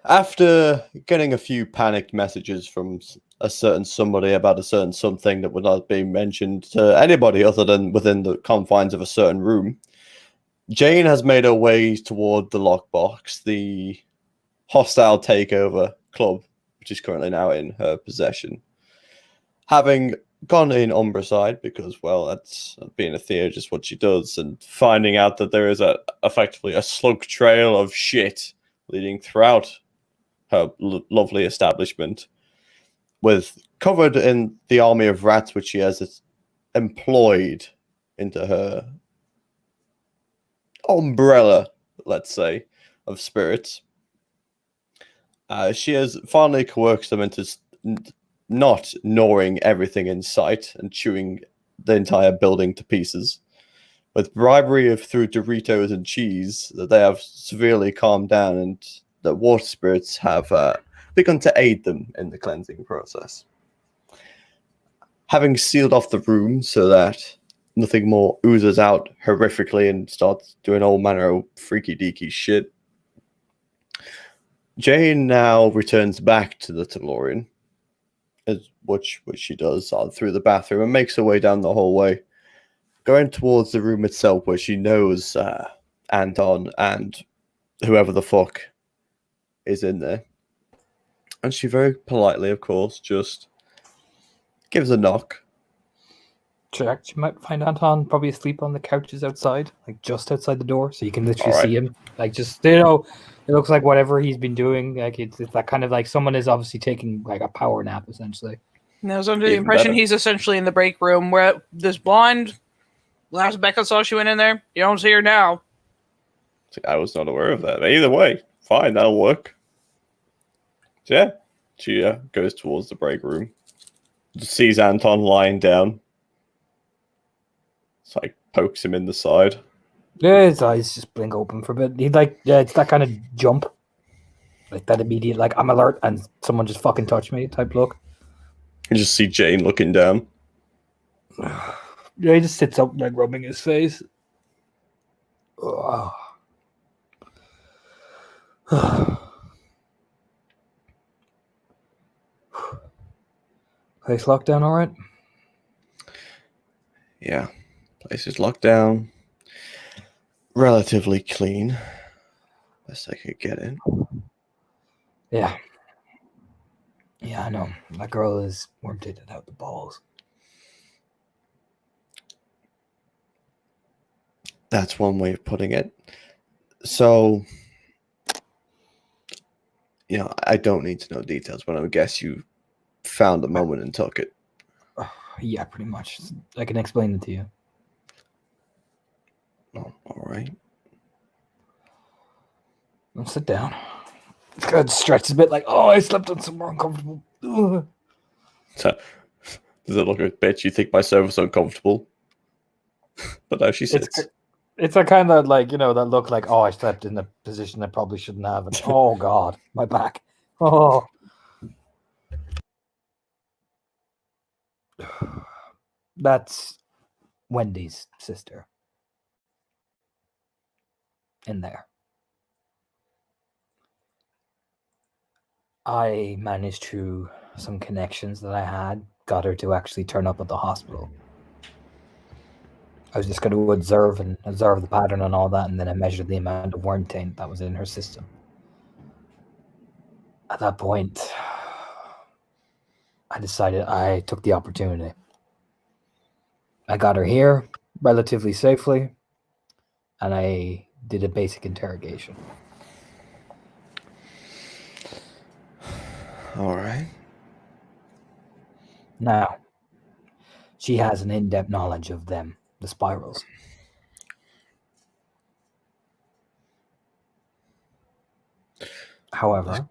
After getting a few panicked messages from a certain somebody about a certain something that would not be mentioned to anybody other than within the confines of a certain room, Jane has made her way toward the lockbox, the hostile takeover club, which is currently now in her possession. Having gone in Umbraside because, well, that's being a Thea, just what she does, and finding out that there is effectively a slug trail of shit leading throughout her lovely establishment, with covered in the army of rats which she has employed into her umbrella, let's say, of spirits. She has finally coerced them into not gnawing everything in sight and chewing the entire building to pieces. With bribery of through Doritos and cheese, that they have severely calmed down, and the water spirits have begun to aid them in the cleansing process. Having sealed off the room so that nothing more oozes out horrifically and starts doing all manner of freaky deaky shit, Jane now returns back to the DeLorean, which she does through the bathroom, and makes her way down the hallway, going towards the room itself where she knows Anton and whoever the fuck is in there. And she very politely, of course, just gives a knock. She might find Anton probably asleep on the couches outside, like just outside the door, so you can literally see him. Like, just, it looks like whatever he's been doing, like it's that kind of like someone is obviously taking like a power nap, essentially. And I was under the impression he's essentially in the break room where this blonde, last Becca saw she went in there. You don't see her now. I was not aware of that. Either way, fine, that'll work. So yeah, she goes towards the break room. Sees Anton lying down. It's like pokes him in the side. Yeah, his eyes just blink open for a bit. It's that kind of jump. Like that immediate, like, I'm alert and someone just fucking touched me type look. You just see Jane looking down. Yeah, he just sits up, like, rubbing his face. Place locked down all right? Yeah. Place is locked down. Relatively clean. Best I could get in. Yeah. Yeah, I know. That girl is worm-tated out the balls. That's one way of putting it. So, I don't need to know details, but I guess you found the moment and took it. Yeah, pretty much. I can explain it to you. Oh, all right. I'll sit down. Good, stretch a bit like, I slept on somewhere uncomfortable. So, does it look a bitch? You think my sofa's uncomfortable? But now she sits. It's a kind of like, that look like, I slept in a position I probably shouldn't have. And, oh, God, my back. Oh. That's Wendy's sister. In there. I managed through some connections that I had, got her to actually turn up at the hospital. I was just going to observe the pattern and all that, and then I measured the amount of worm taint that was in her system. At that point, I decided I took the opportunity. I got her here relatively safely, and I did a basic interrogation. All right. Now, she has an in-depth knowledge of them, the spirals. However,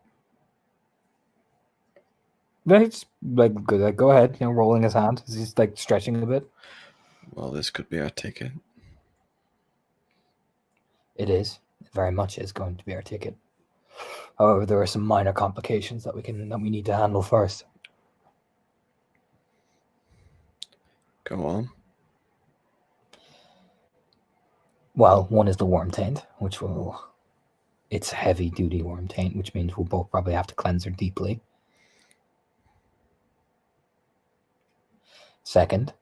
it's like good. Go ahead, rolling his hand. He's like stretching a bit. Well, this could be our ticket. It is. It very much is going to be our ticket. However, there are some minor complications that we need to handle first. Go on. Well, one is the worm taint, which will It's heavy duty worm taint, which means we'll both probably have to cleanse her deeply. Second,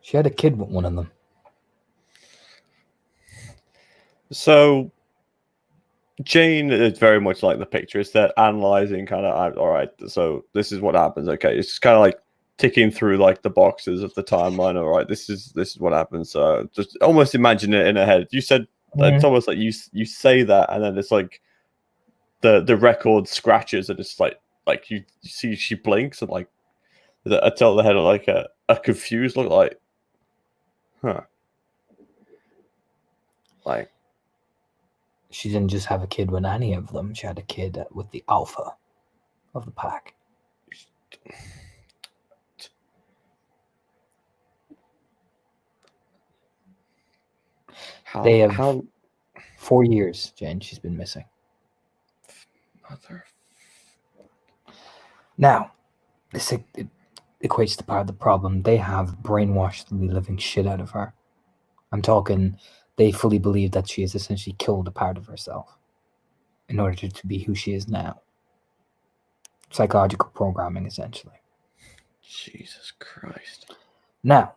she had a kid with one of them. So Jane is very much like the picture. It's that analyzing kind of, all right, so this is what happens. Okay, it's kind of like ticking through like the boxes of the timeline. All right, this is what happens. So just almost imagine it in her head. You said it's almost like you say that, and then it's like the record scratches, and it's like you see she blinks, and like I tell the head like a confused look, like, huh, like. She didn't just have a kid with any of them. She had a kid with the alpha of the pack. They have 4 years, Jane. She's been missing. Mother. Now, this it equates to part of the problem. They have brainwashed the living shit out of her. I'm talking, they fully believe that she has essentially killed a part of herself in order to be who she is now. Psychological programming, essentially. Jesus Christ. Now,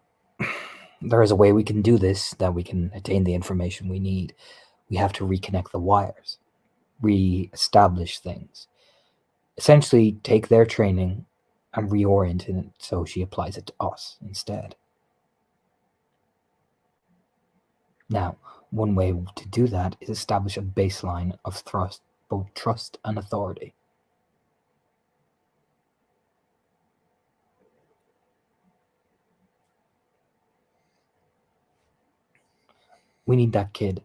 there is a way we can do this, that we can attain the information we need. We have to reconnect the wires, re-establish things. Essentially, take their training and reorient it so she applies it to us instead. Now, one way to do that is establish a baseline of both trust and authority. We need that kid.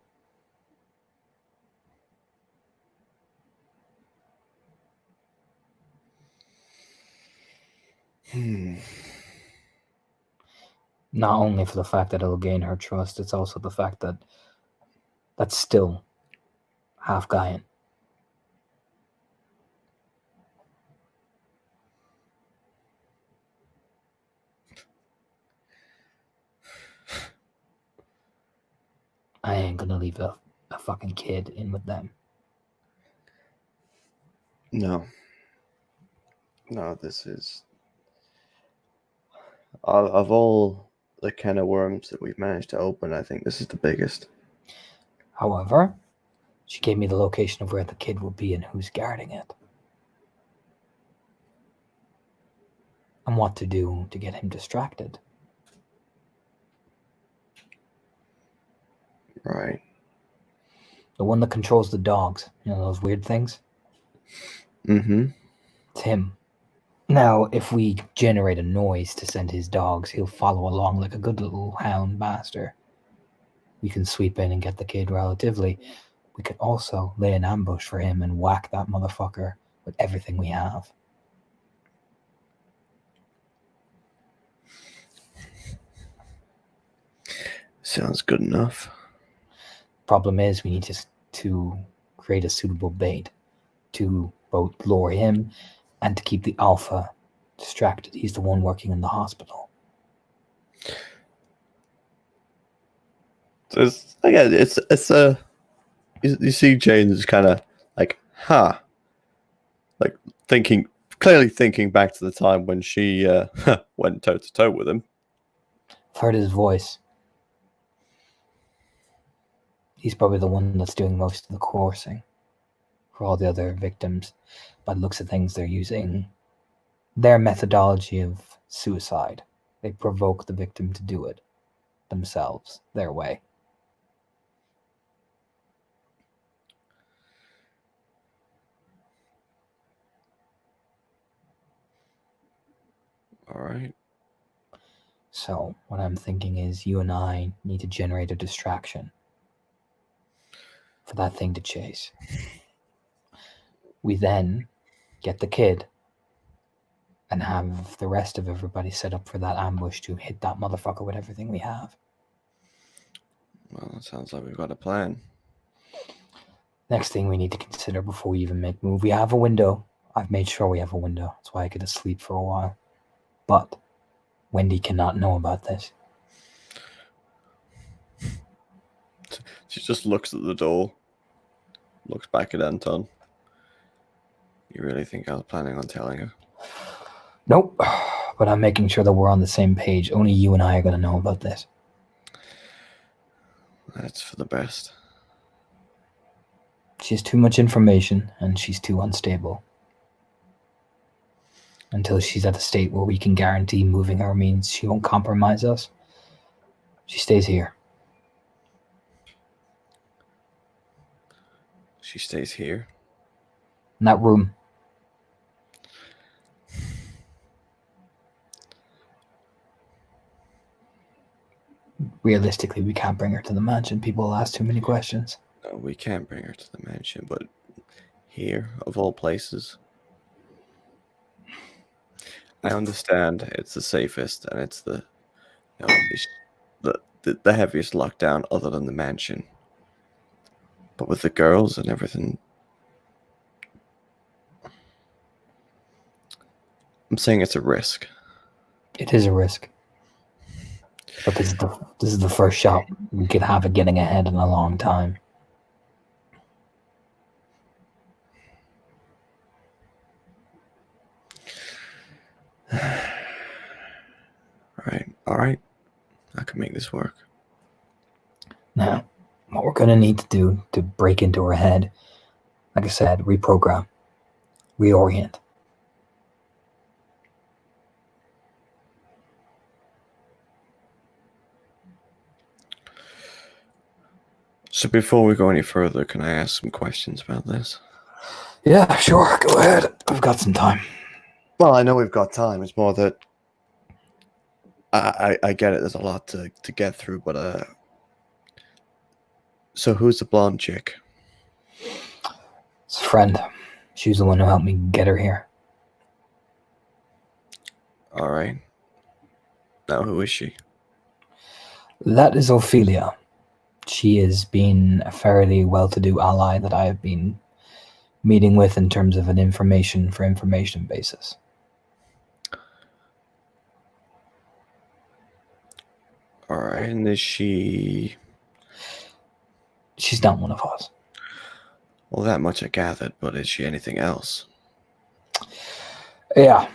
Not only for the fact that it'll gain her trust, it's also the fact that that's still half Gaian. I ain't gonna leave a fucking kid in with them. No, this is of all the kind of worms that we've managed to open, I think this is the biggest. However, she gave me the location of where the kid will be and who's guarding it. And what to do to get him distracted. Right. The one that controls the dogs. You know, those weird things? Mm-hmm. It's him. Now, if we generate a noise to send his dogs, he'll follow along like a good little hound master. We can sweep in and get the kid relatively. We could also lay an ambush for him and whack that motherfucker with everything we have. Sounds good enough. Problem is, we need to create a suitable bait to both lure him and to keep the alpha distracted. He's the one working in the hospital. It's again, it's a you see Jane's kind of like, like clearly thinking back to the time when she went toe to toe with him. I've heard his voice. He's probably the one that's doing most of the coercing for all the other victims. By the looks of things, they're using their methodology of suicide. They provoke the victim to do it themselves, their way. All right. So what I'm thinking is you and I need to generate a distraction for that thing to chase. We then get the kid and have the rest of everybody set up for that ambush to hit that motherfucker with everything we have. Well, it sounds like we've got a plan. Next thing we need to consider before we even make move, we have a window. I've made sure we have a window. That's why I get to sleep for a while. But Wendy cannot know about this. She just looks at the door, looks back at Anton. You really think I was planning on telling her? Nope. But I'm making sure that we're on the same page. Only you and I are going to know about this. That's for the best. She has too much information, and she's too unstable. Until she's at a state where we can guarantee moving her means she won't compromise us, she stays here. She stays here? In that room. Realistically, we can't bring her to the mansion. People will ask too many questions. No, we can't bring her to the mansion, but here, of all places. I understand it's the safest and it's the the heaviest lockdown other than the mansion. But with the girls and everything, I'm saying it's a risk. It is a risk. But this is the first shot we could have at getting ahead in a long time. All right. I can make this work. Now, what we're going to need to do to break into her head, like I said, reprogram, reorient. So before we go any further, can I ask some questions about this? Yeah, sure. Go ahead. I've got some time. Well, I know we've got time. It's more that I get it. There's a lot to get through, but so who's the blonde chick? It's a friend. She's the one who helped me get her here. All right. Now, who is she? That is Ophelia. She has been a fairly well-to-do ally that I have been meeting with in terms of an information basis. All right, and is she... She's not one of us. Well, that much I gathered, but is she anything else? Yeah,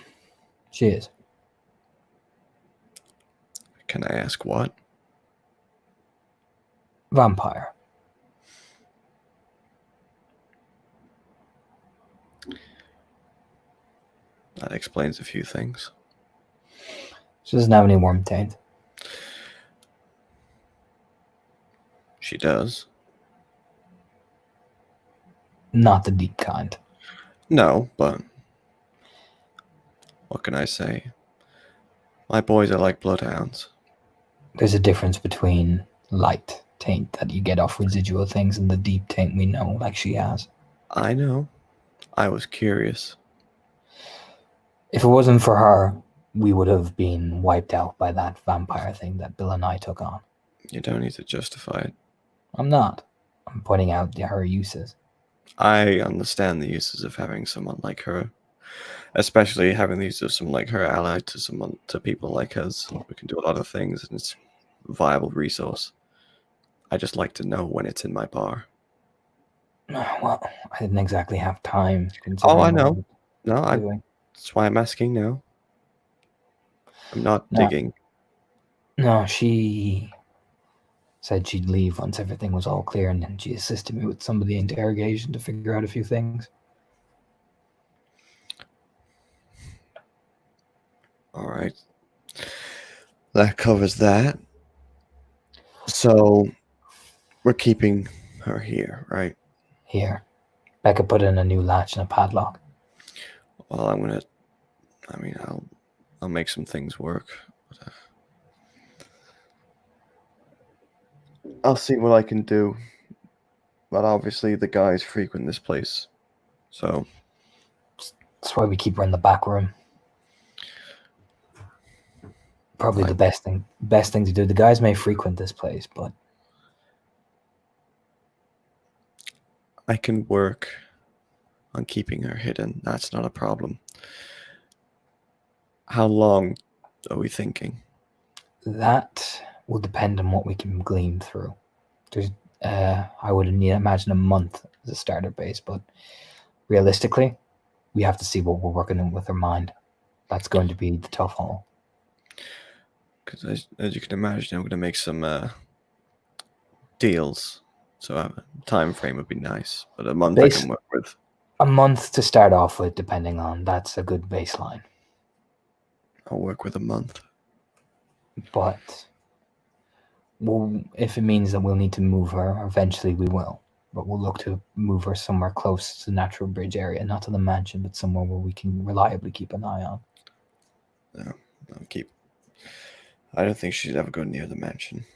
she is. Can I ask what? Vampire. That explains a few things. She doesn't have any warm taint. She does. Not the deep kind. No, but what can I say? My boys are like bloodhounds. There's a difference between light taint that you get off residual things and the deep taint we know, like she has. I know. I was curious. If it wasn't for her, we would have been wiped out by that vampire thing that Bill and I took on. You don't need to justify it. I'm not. I'm pointing out her uses. I understand the uses of having someone like her, especially having the use of someone like her allied to people like us. We can do a lot of things, and it's a viable resource. I just like to know when it's in my bar. Well, I didn't exactly have time. Oh, I know. No, Doing. that's why I'm asking now. I'm not digging. No, she said she'd leave once everything was all clear, and then she assisted me with some of the interrogation to figure out a few things. All right. That covers that. So we're keeping her here, right? Here. Becca put in a new latch and a padlock. Well, I'll make some things work. But, I'll see what I can do. But obviously the guys frequent this place. So That's why we keep her in the back room. Probably the best thing to do. The guys may frequent this place, but I can work on keeping her hidden. That's not a problem. How long are we thinking? that will depend on what we can glean through. I would imagine a month as a starter base, but realistically, we have to see what we're working in with her mind. That's going to be the tough haul. Because as you can imagine, I'm going to make some deals. So a time frame would be nice, but a month I can work with. A month to start off with, depending on. That's a good baseline. I'll work with a month. But if it means that we'll need to move her, eventually we will. But we'll look to move her somewhere close to the Natural Bridge area, not to the mansion, but somewhere where we can reliably keep an eye on. No, I don't think she'd ever go near the mansion.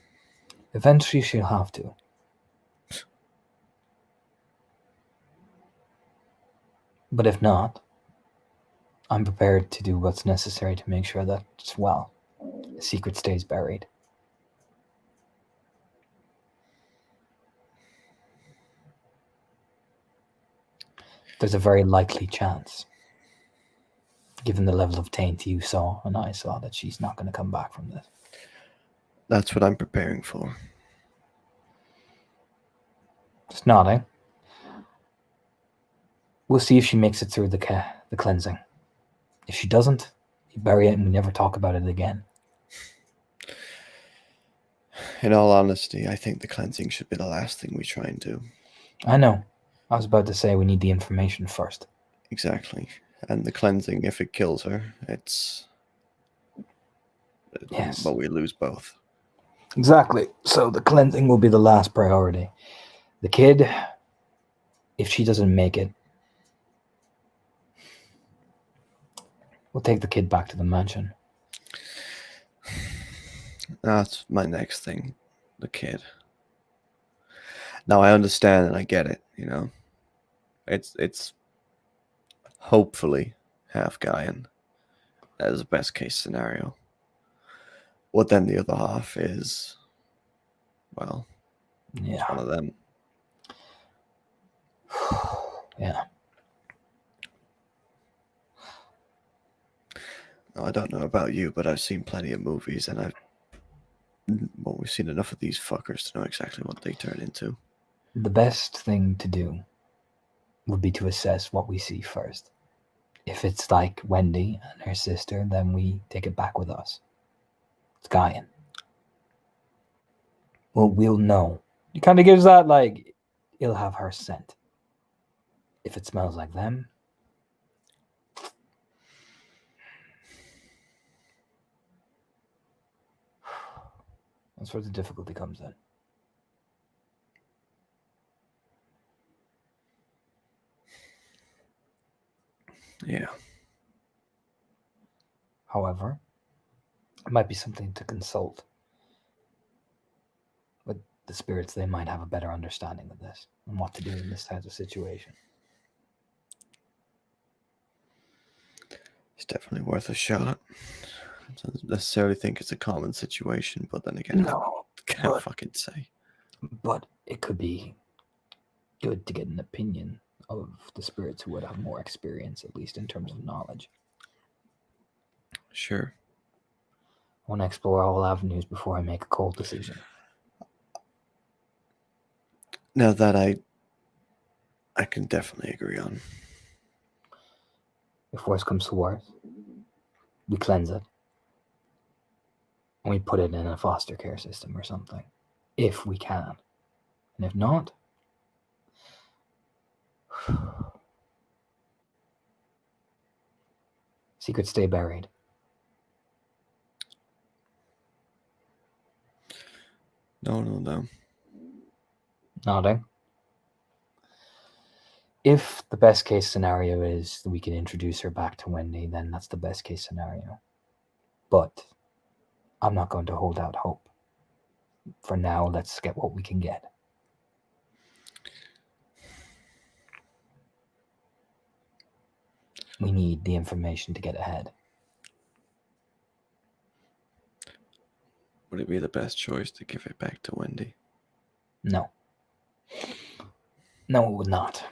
Eventually she'll have to. But if not, I'm prepared to do what's necessary to make sure that, well, the secret stays buried. There's a very likely chance, given the level of taint you saw and I saw, that she's not going to come back from this. That's what I'm preparing for. Just nodding. We'll see if she makes it through the cleansing. If she doesn't, you bury it and we never talk about it again. In all honesty, I think the cleansing should be the last thing we try and do. I know. I was about to say we need the information first. Exactly. And the cleansing, if it kills her, it's... Yes. But we lose both. Exactly. So the cleansing will be the last priority. The kid, if she doesn't make it, we'll take the kid back to the mansion. That's my next thing. The kid. Now I understand and I get it, you know. It's hopefully half Gaian as a best case scenario. What then the other half is, well, yeah, it's one of them. Yeah. Now, I don't know about you, but I've seen plenty of movies, and we've seen enough of these fuckers to know exactly what they turn into. The best thing to do would be to assess what we see first. If it's like Wendy and her sister, then we take it back with us. It's Gaian. Well, we'll know. It kind of gives that, like, it'll have her scent. If it smells like them, that's where the difficulty comes in. Yeah. However, it might be something to consult with the spirits. They might have a better understanding of this and what to do in this type of situation. It's definitely worth a shot. I don't necessarily think it's a common situation, but then again, No, I can't fucking say. But it could be good to get an opinion of the spirits who would have more experience, at least in terms of knowledge. Sure. I want to explore all avenues before I make a cold decision. Now that I can definitely agree on. If worse comes to worse, we cleanse it. And we put it in a foster care system or something. If we can. And if not, secrets stay buried. No. Nodding. If the best case scenario is that we can introduce her back to Wendy, then that's the best case scenario. But I'm not going to hold out hope. For now, let's get what we can get. We need the information to get ahead. Would it be the best choice to give it back to Wendy? No. No, it would not.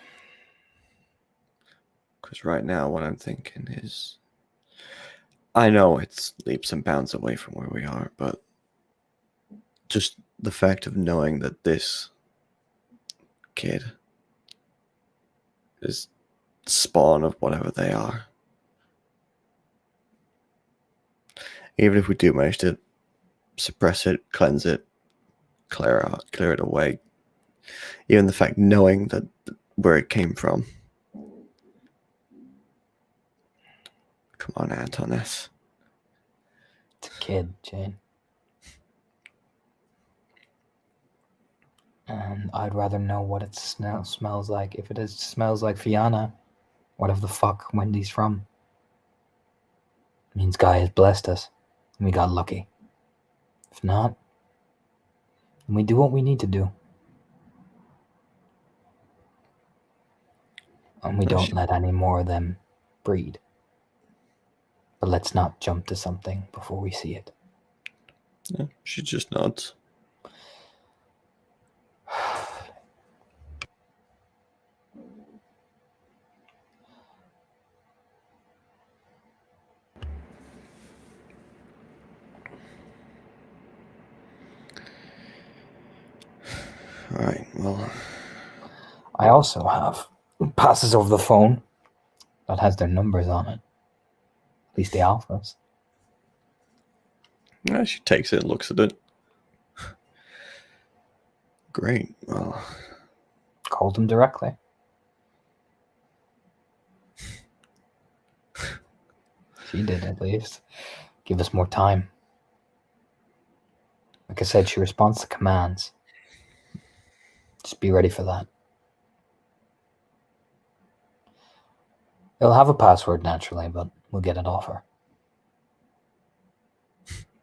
Because right now, what I'm thinking is, I know it's leaps and bounds away from where we are, but just the fact of knowing that this kid is spawn of whatever they are. Even if we do manage to suppress it, cleanse it, clear it away, even the fact knowing that where it came from. Come on, Antonis. It's a kid, Jane. And I'd rather know what it smells like. If it smells like Fianna, whatever the fuck Wendy's from, it means Guy has blessed us and we got lucky. If not, then we do what we need to do. And we don't let any more of them breed. But let's not jump to something before we see it. Yeah, she just nods. All right, well, I also have passes over the phone that has their numbers on it. At least the alphas. yeah, she takes it and looks at it. Great. Well, Called them directly. She did, at least. Give us more time. Like I said, she responds to commands. Just be ready for that. It'll have a password naturally, but we'll get it off her.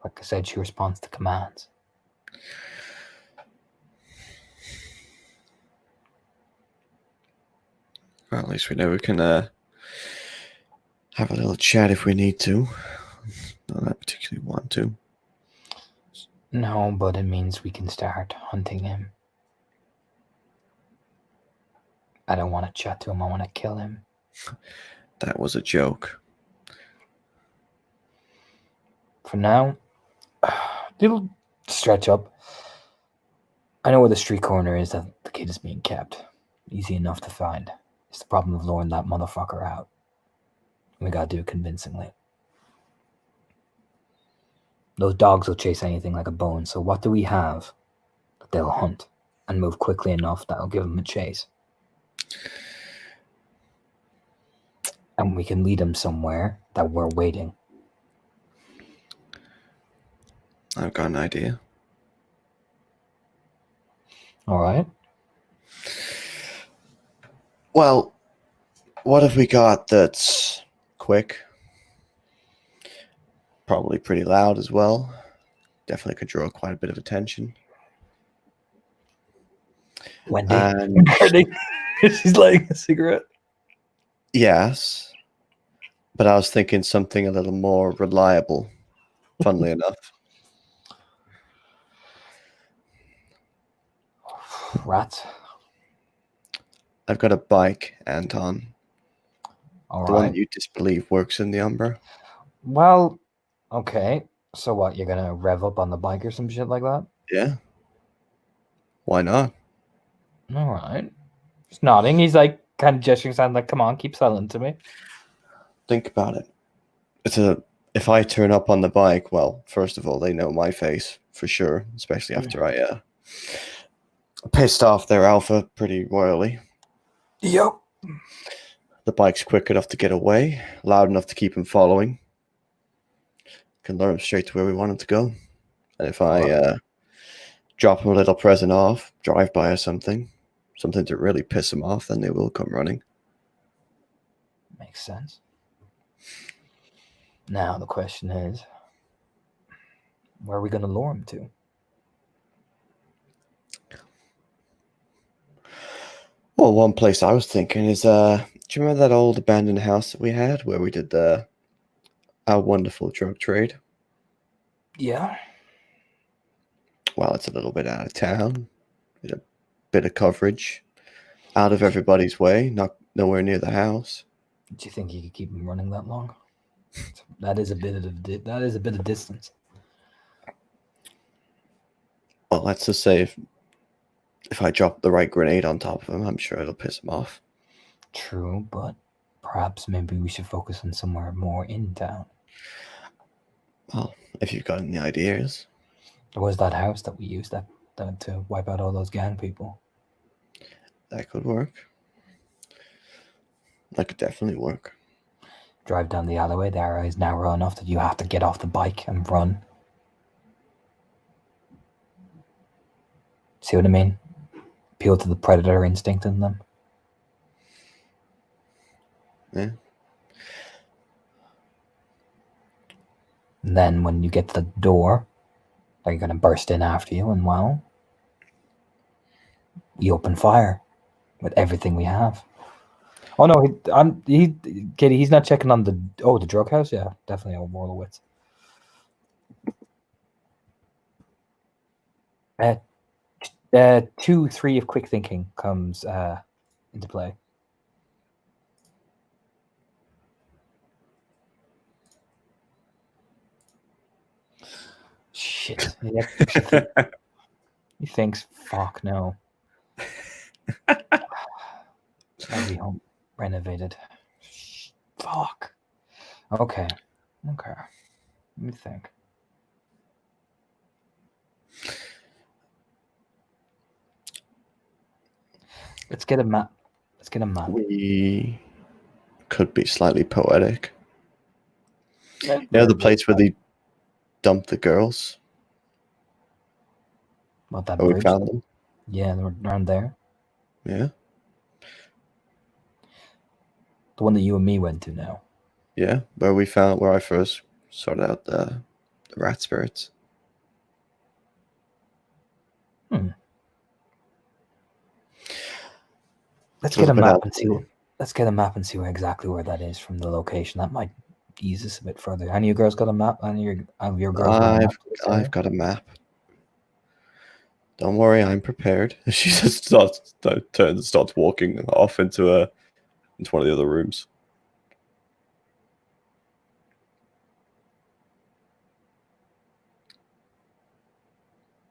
Like I said, she responds to commands. well, at least we know we can have a little chat if we need to. Not that particularly want to. No, but it means we can start hunting him. I don't want to chat to him, I want to kill him. That was a joke. For now, it'll stretch up. I know where the street corner is that the kid is being kept. Easy enough to find. It's the problem of luring that motherfucker out. We gotta do it convincingly. Those dogs will chase anything like a bone, so what do we have that they'll hunt and move quickly enough that'll give them a chase? And we can lead them somewhere that we're waiting. I've got an idea. All right. Well, what have we got that's quick? Probably pretty loud as well. Definitely could draw quite a bit of attention. Wendy. And She's lighting a cigarette. yes, but I was thinking something a little more reliable, funnily enough. Rats. I've got a bike, Anton. All The right. one that you disbelieve works in the Umbra. Well, okay. So what? You're gonna rev up on the bike or some shit like that? Yeah. Why not? All right. He's nodding. He's like kind of gesturing, sound like, "Come on, keep selling to me." Think about it. If I turn up on the bike, well, first of all, they know my face for sure, especially after I pissed off their alpha pretty royally. Yep. The bike's quick enough to get away, loud enough to keep him following. Can lure him straight to where we want him to go. And if I drop him a little present off, drive by or something to really piss him off, then they will come running. Makes sense. Now the question is, where are we gonna lure him to? Well, one place I was thinking is, do you remember that old abandoned house that we had where we did our wonderful drug trade? Yeah. Well, it's a little bit out of town, a bit of coverage, out of everybody's way, nowhere near the house. Do you think you could keep him running that long? That is a bit of distance. Well, let's just say If I drop the right grenade on top of him, I'm sure it'll piss him off. True, but perhaps maybe we should focus on somewhere more in town. Well, if you've got any ideas. There was that house that we used that to wipe out all those gang people. That could work. That could definitely work. Drive down the alleyway, the area is narrow enough that you have to get off the bike and run. See what I mean? Appeal to the predator instinct in them. Yeah. And then when you get to the door, they're going to burst in after you, and well, you open fire with everything we have. Oh no, Katie, he's not checking on the drug house. Yeah, definitely on Morlowitz. 2-3 of quick thinking comes into play. Shit. He thinks, fuck no. Every home renovated. Fuck. Okay. Let me think. Let's get a map. We could be slightly poetic. You know the place where they dump the girls? What, that Where we bridge? found them? Yeah, they were around there. Yeah. The one that you and me went to now. Yeah, where I first sorted out the rat spirits. Let's get a map and see. Let's get a map and see exactly where that is from the location. That might ease us a bit further. Any of you girls got a map? Any of your girls? I've got a map. Don't worry, I'm prepared. She just starts walking off into one of the other rooms.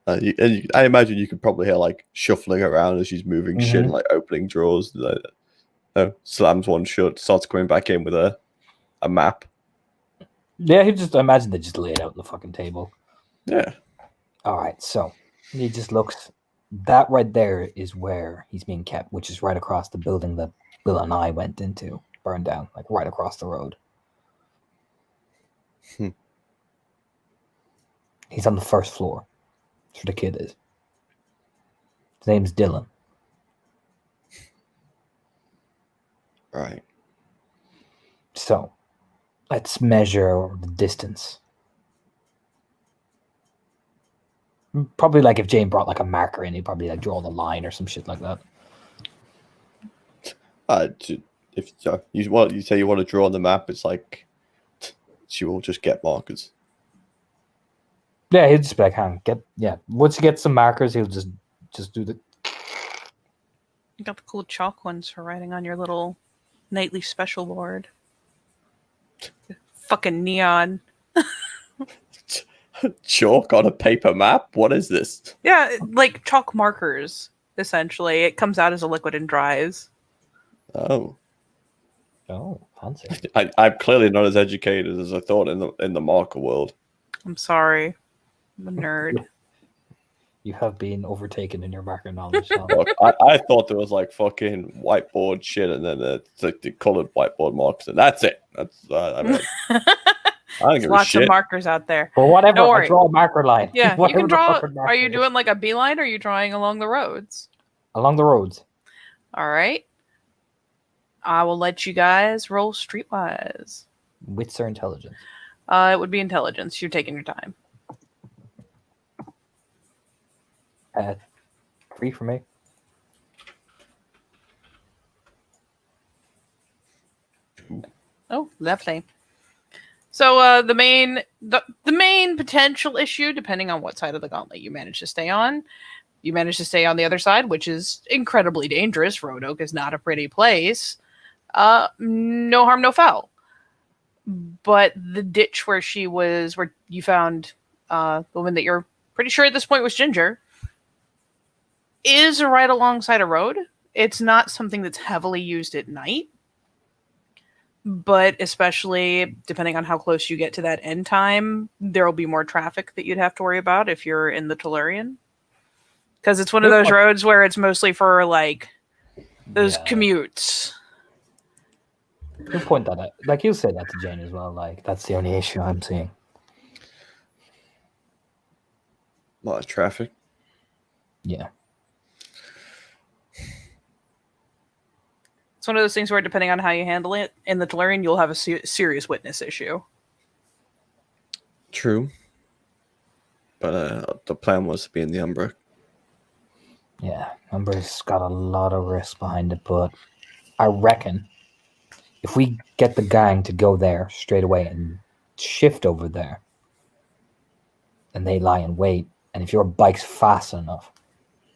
I imagine you could probably hear like shuffling around as she's moving shit, and, like opening drawers. Slams one shut, starts coming back in with a map. Yeah, I imagine they just lay it out on the fucking table. Yeah. All right, so he just looks. That right there is where he's being kept, which is right across the building that Bill and I went into, burned down, like right across the road. He's on the first floor. That's where the kid is. His name's Dylan. Right. So, let's measure the distance. Probably like if Jane brought like a marker in, he'd probably like draw the line or some shit like that. If you say you want to draw on the map, it's like she will just get markers. Yeah, he'll just be like, once he gets some markers, he'll just do the. You got the cool chalk ones for writing on your little nightly special board. Fucking neon. Chalk on a paper map? What is this? Yeah, like chalk markers, essentially. It comes out as a liquid and dries. Oh, fancy. I'm clearly not as educated as I thought in the marker world. I'm sorry. I'm a nerd. You have been overtaken in your marker knowledge. Look, I thought there was like fucking whiteboard shit, and then it's like the colored whiteboard markers, and that's it. That's I don't give a Lots shit. of markers out there. Well, whatever. Don't worry. I draw a marker line. Yeah, you can draw. Are you is. doing like a beeline, or are you drawing along the roads? Along the roads? All right. I will let you guys roll streetwise. Wits or intelligence? It would be intelligence. You're taking your time. 3 for me. Oh, lovely. So the main potential issue, depending on what side of the gauntlet you manage to stay on, you manage to stay on the other side, which is incredibly dangerous. Roanoke is not a pretty place. No harm, no foul. But the ditch where you found the woman that you're pretty sure at this point was Ginger. is right alongside a road. It's not something that's heavily used at night. But especially depending on how close you get to that end time, there will be more traffic that you'd have to worry about if you're in the Tellurian. Because it's one of those roads where it's mostly for like those commutes. He'll point that out. Like he'll say that to Jane as well. Like that's the only issue I'm seeing. A lot of traffic. Yeah. It's one of those things where, depending on how you handle it in the Tellurian, you'll have a serious witness issue. True. But the plan was to be in the Umbra. Yeah, Umbra's got a lot of risk behind it, but I reckon if we get the gang to go there straight away and shift over there, and they lie in wait, and if your bike's fast enough,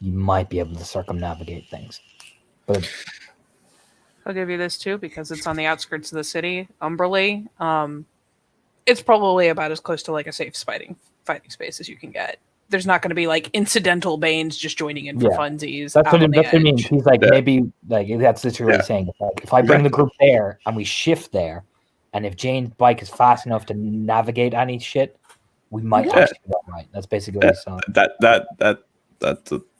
you might be able to circumnavigate things. But I'll give you this too, because it's on the outskirts of the city, Umberley. It's probably about as close to like a safe fighting space as you can get. There's not going to be like incidental Banes just joining in for funsies. That's what I mean. He's like, maybe like that's literally saying, like, if I bring the group there and we shift there, and if Jane's bike is fast enough to navigate any shit, we might actually be all right. That's basically what he's saying.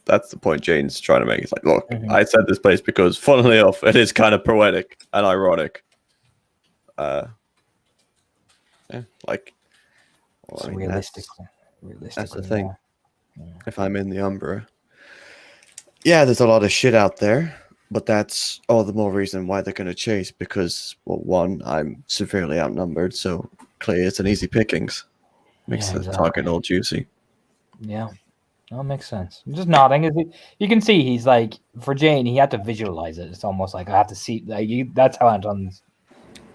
That's the point Jane's trying to make. It's like, look, I said this place because, funnily enough, it is kind of poetic and ironic. Like, well, so I mean, realistically, that's the thing. Yeah. If I'm in the Umbra, there's a lot of shit out there, but that's all the more reason why they're going to chase. Because, well, one, I'm severely outnumbered, so clearly it's an easy pickings. Makes the target all juicy. Yeah. That makes sense. I'm just nodding. You can see he's like, for Jane, he had to visualize it. It's almost like I have to see. Like that's how Anton's.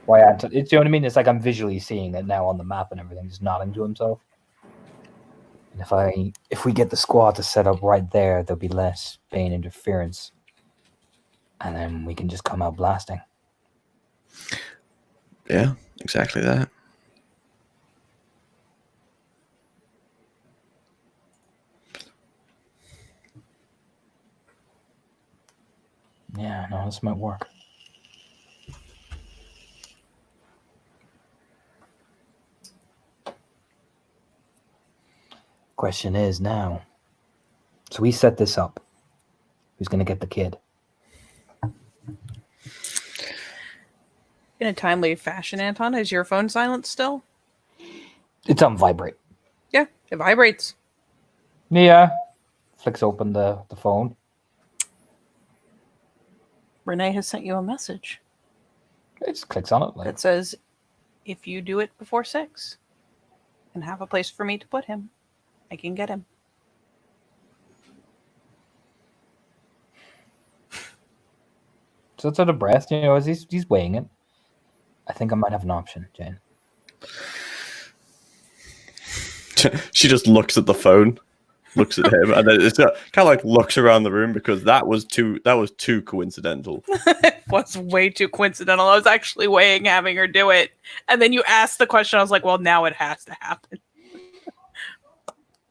Why Anton? It's, you know what I mean? It's like I'm visually seeing it now on the map and everything, just nodding to himself. And if we get the squad to set up right there, there'll be less Bane interference, and then we can just come out blasting. Yeah, exactly that. Yeah, no, this might work. Question is now, so we set this up. Who's going to get the kid? In a timely fashion, Anton, is your phone silent still? It's on vibrate. Yeah, it vibrates. Yeah. Flicks open the phone. Renee has sent you a message. It just clicks on it. That says, if you do it before 6 and have a place for me to put him, I can get him. So it's out of breath, as he's weighing it. I think I might have an option, Jane. She just looks at the phone, looks at him, and then it's kind of like looks around the room because that was too coincidental. It was way too coincidental. I was actually weighing having her do it, and then you asked the question. I was like, well, now it has to happen.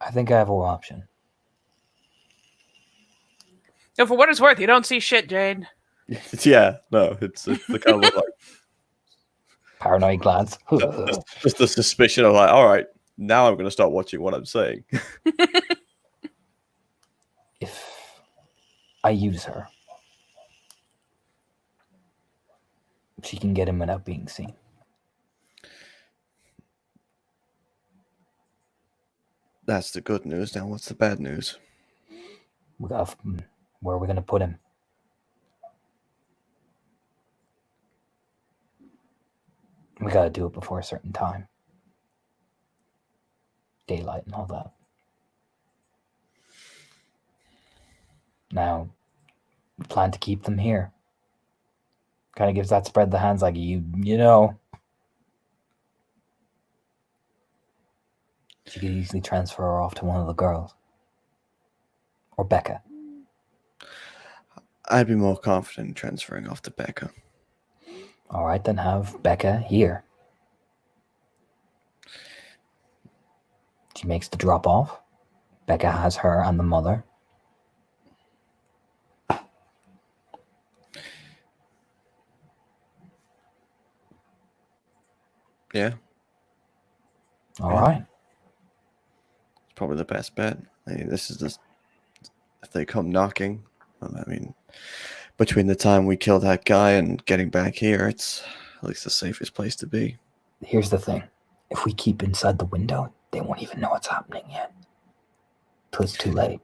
I think I have one option. So for what it's worth, you don't see shit, Jane. Yeah, no, it's the kind of like paranoid glance. just the suspicion of like, all right, now I'm going to start watching what I'm saying. If I use her, she can get him without being seen. That's the good news. Now, what's the bad news? Where are we going to put him? We got to do it before a certain time. Daylight and all that. Now, we plan to keep them here. Kind of gives that spread the hands like, you know. She could easily transfer her off to one of the girls. Or Becca. I'd be more confident in transferring off to Becca. All right, then have Becca here. She makes the drop off. Becca has her and the mother. Yeah, All Yeah. right. it's probably the best bet. I mean, this is just if they come knocking. Well, I mean, between the time we kill that guy and getting back here, it's at least the safest place to be. Here's the thing. If we keep inside the window, they won't even know what's happening yet. Till it's too late.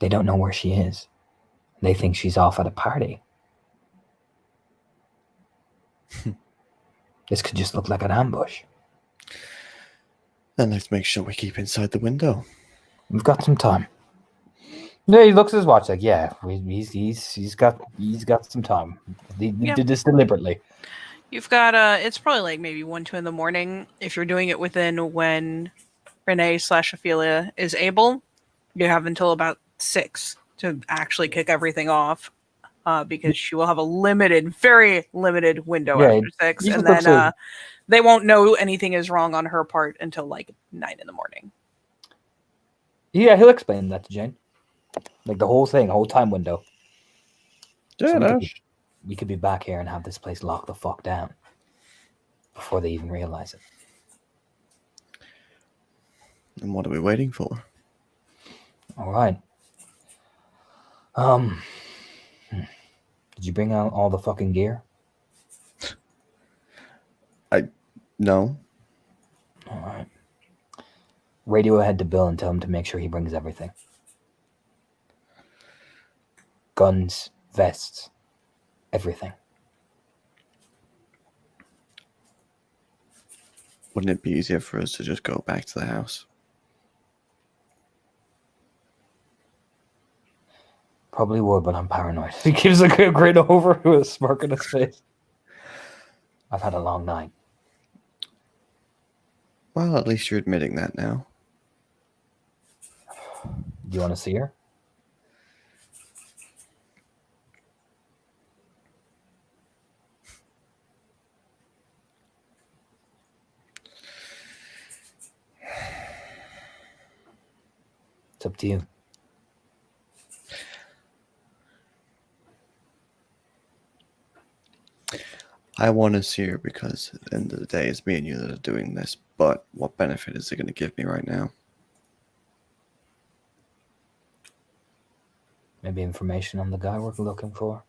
They don't know where she is. They think she's off at a party. This could just look like an ambush. Then let's make sure we keep inside the window. We've got some time. Yeah, he looks at his watch like, yeah, he's got some time. He did this deliberately. You've got it's probably like maybe 1, 2 in the morning. If you're doing it within when Renee/Ophelia is able, you have until about 6 to actually kick everything off. Because she will have a very limited window after 6, and then they won't know anything is wrong on her part until like 9 in the morning. Yeah, he'll explain that to Jane. Like the whole thing, whole time window. Yeah, So we could be back here and have this place locked the fuck down before they even realize it. And what are we waiting for? All right. Did you bring out all the fucking gear? No. All right. Radio ahead to Bill and tell him to make sure he brings everything. Guns, vests, everything. Wouldn't it be easier for us to just go back to the house? Probably would, but I'm paranoid. He gives a grin over with a smirk on his face. I've had a long night. Well, at least you're admitting that now. Do you want to see her? It's up to you. I want to see her because at the end of the day, it's me and you that are doing this. But what benefit is it going to give me right now? Maybe information on the guy we're looking for.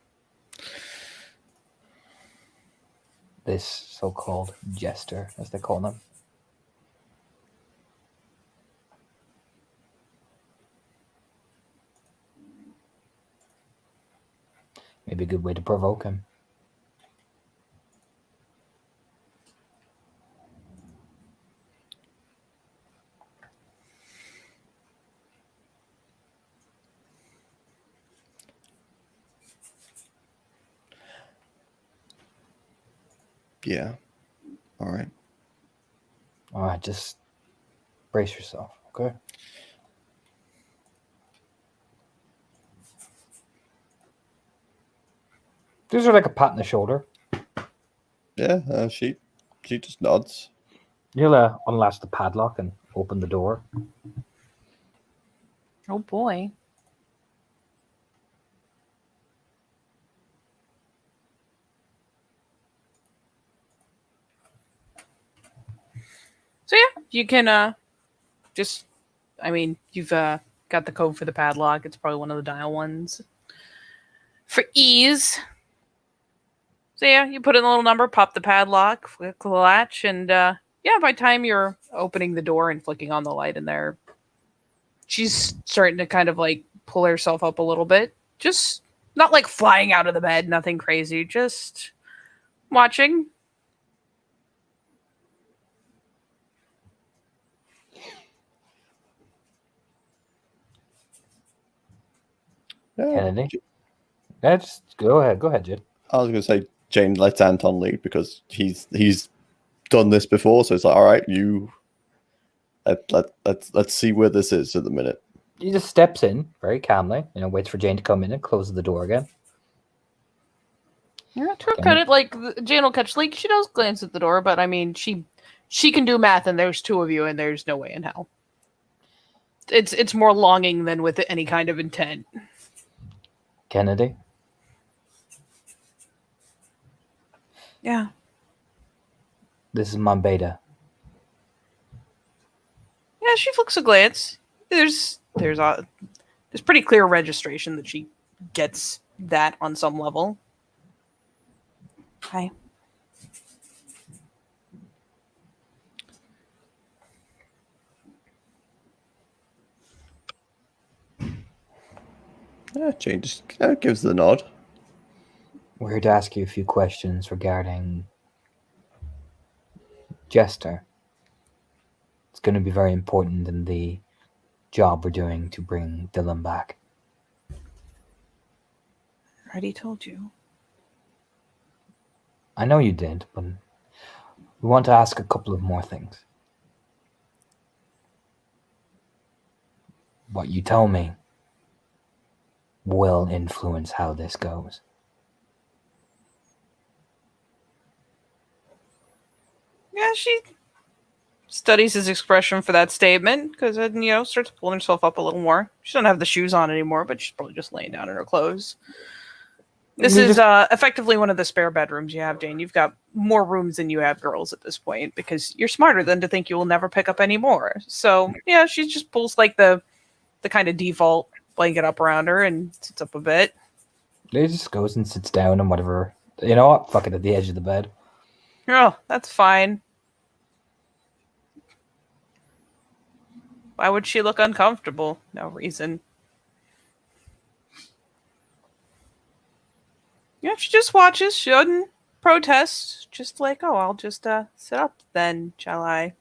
This so-called jester, as they call them. Maybe a good way to provoke him. Yeah. All right. All right, just brace yourself, okay? These are like a pat on the shoulder. Yeah, she just nods. You'll unlatch the padlock and open the door. Oh boy. So yeah, you can just, I mean, you've got the code for the padlock. It's probably one of the dial ones. For ease. So yeah, you put in the little number, pop the padlock, flick the latch, and yeah, by the time you're opening the door and flicking on the light in there, she's starting to kind of like pull herself up a little bit. Just not like flying out of the bed, nothing crazy, just watching. Kennedy? Yeah, just go ahead, Jid. I was going to say Jane lets Anton lead because he's done this before, so it's like, all right, you let's see where this is at the minute. He just steps in very calmly, waits for Jane to come in and closes the door again. Yeah, to her credit, like Jane will catch like she does glance at the door, but I mean she can do math, and there's 2 of you, and there's no way in hell. It's more longing than with any kind of intent. Kennedy? Yeah. This is Mom Beta. Yeah, she flicks a glance. There's pretty clear registration that she gets that on some level. Hi. Jane just gives the nod. We're here to ask you a few questions regarding Jester. It's going to be very important in the job we're doing to bring Dylan back. Already told you. I know you did, but we want to ask a couple of more things. What you tell me will influence how this goes. Yeah, she studies his expression for that statement because then, starts pulling herself up a little more. She doesn't have the shoes on anymore, but she's probably just laying down in her clothes. This is effectively one of the spare bedrooms you have, Jane. You've got more rooms than you have girls at this point because you're smarter than to think you will never pick up any more. So, yeah, she just pulls like the kind of default blanket up around her and sits up a bit. He just goes and sits down and whatever. You know what? Fuck it, at the edge of the bed. Oh, that's fine. Why would she look uncomfortable? No reason. Yeah, she just watches. She doesn't protest. Just like, oh, I'll just sit up then, shall I?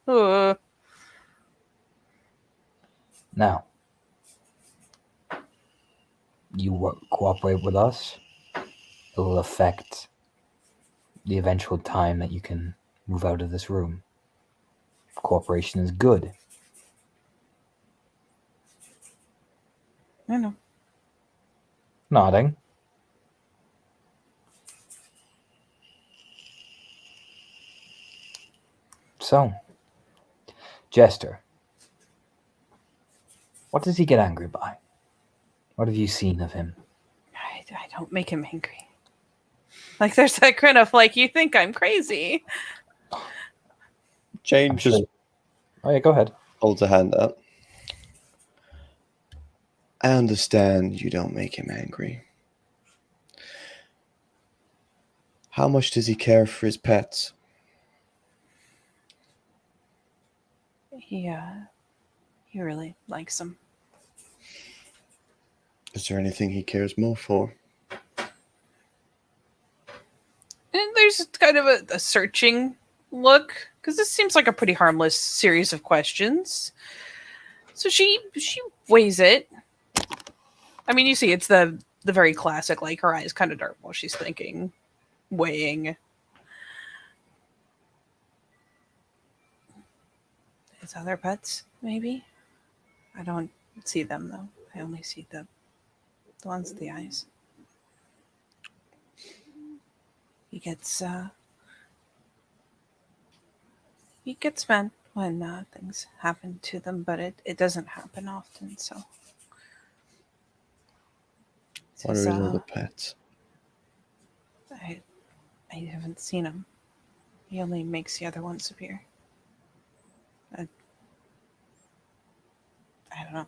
Now, you cooperate with us, it will affect the eventual time that you can move out of this room. Cooperation is good. I know. Nodding. So, Jester, what does he get angry by? What have you seen of him? I don't make him angry. Like, there's that grin of, like, you think I'm crazy. Jane just Oh yeah, go ahead. holds a hand up. I understand you don't make him angry. How much does he care for his pets? He really likes them. Is there anything he cares more for? And there's kind of a searching look, because this seems like a pretty harmless series of questions. So she weighs it. I mean, you see, it's the very classic, like, her eyes kind of dark while she's thinking, weighing. His other pets, maybe? I don't see them, though. I only see the ones with the eyes. He gets mad when things happen to them, but it doesn't happen often, so. What are his other pets? I haven't seen him. He only makes the other ones appear. I don't know.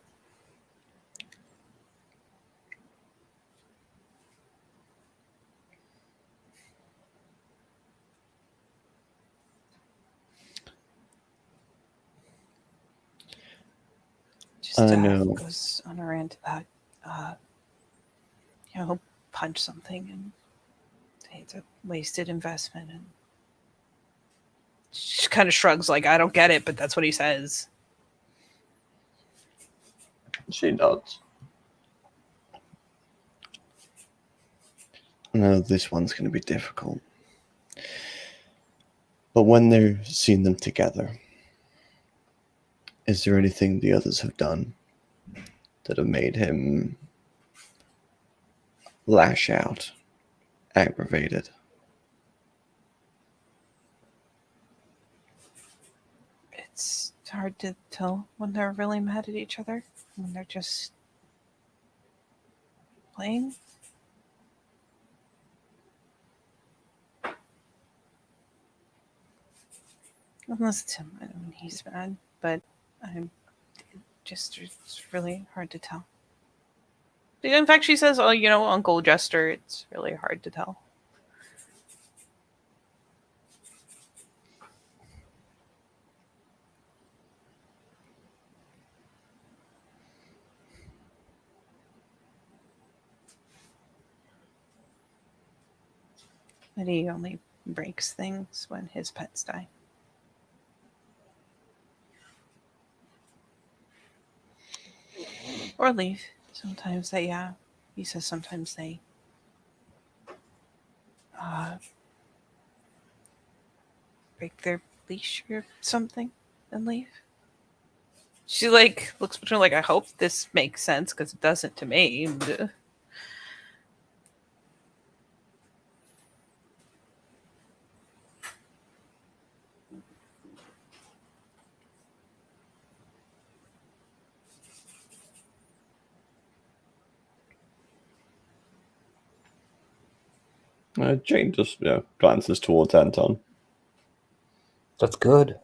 Just I know. goes on a rant about he'll punch something and say it's a wasted investment, and she kind of shrugs like, I don't get it, but that's what he says. She nods. I know this one's going to be difficult. But when they're seeing them together, is there anything the others have done that have made him lash out, aggravated? It's hard to tell when they're really mad at each other, when they're just playing. Unless it's him. I mean, he's bad, but I'm just, it's really hard to tell. In fact, she says, oh, Uncle Jester, it's really hard to tell. But he only breaks things when his pets die. Or leave. Sometimes they, he says sometimes they break their leash or something and leave. She looks between I hope this makes sense because it doesn't to me. Jane just glances towards Anton. That's good.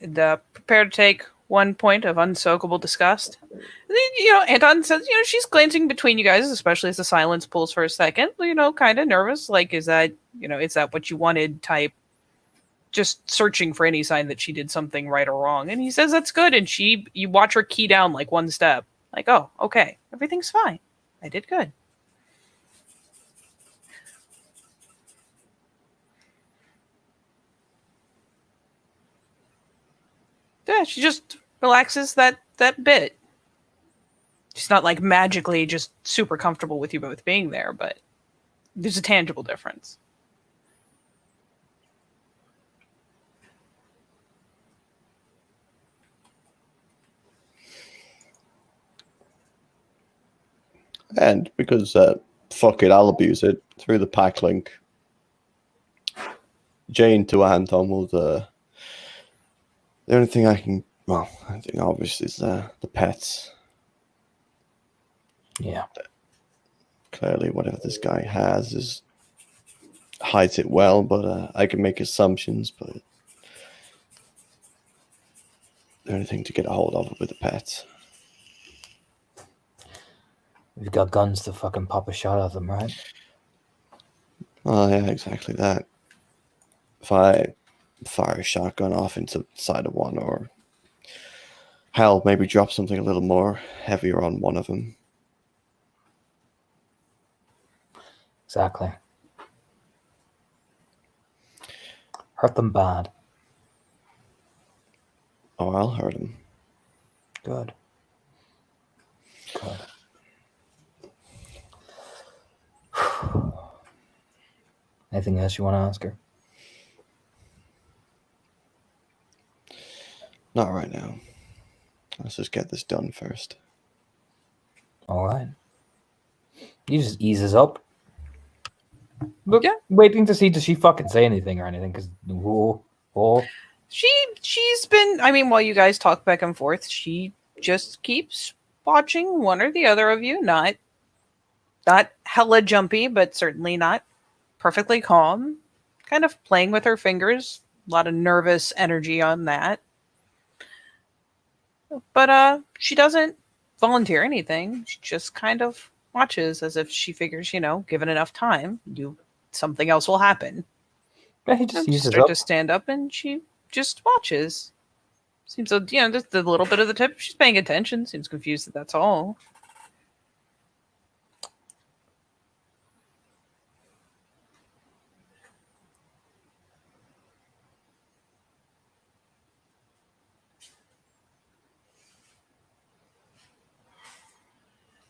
Prepare to take 1 point of unsoakable disgust. Anton says, she's glancing between you guys, especially as the silence pulls for a second. Kind of nervous. Is that, is that what you wanted? Type. Just searching for any sign that she did something right or wrong. And he says that's good. And you watch her key down one step. Oh, okay, everything's fine. I did good. Yeah, she just relaxes that bit. She's not magically just super comfortable with you both being there, but there's a tangible difference. And because fuck it, I'll abuse it through the pack link. Jane to Anton will the only thing I think obviously is the pets. Yeah. Clearly, whatever this guy has hides it well, but I can make assumptions. But the only thing to get a hold of with the pets. We've got guns to fucking pop a shot at them, right? Oh yeah, exactly that. If I fire a shotgun off into the side of one, or hell, maybe drop something a little more heavier on one of them. Exactly. Hurt them bad. Oh, I'll hurt him. Good. Good. Anything else you want to ask her? Not right now. Let's just get this done first. All right. He just eases up. Look, Yeah. waiting to see does she fucking say anything or anything? Because she's been. I mean, while you guys talk back and forth, she just keeps watching one or the other of you. Not hella jumpy, but certainly not perfectly calm. Kind of playing with her fingers. A lot of nervous energy on that. But she doesn't volunteer anything. She just kind of watches as if she figures, given enough time, something else will happen. yeah, he just uses start up. to stand up and she just watches. Seems just a little bit of the tip. She's paying attention. Seems confused that that's all.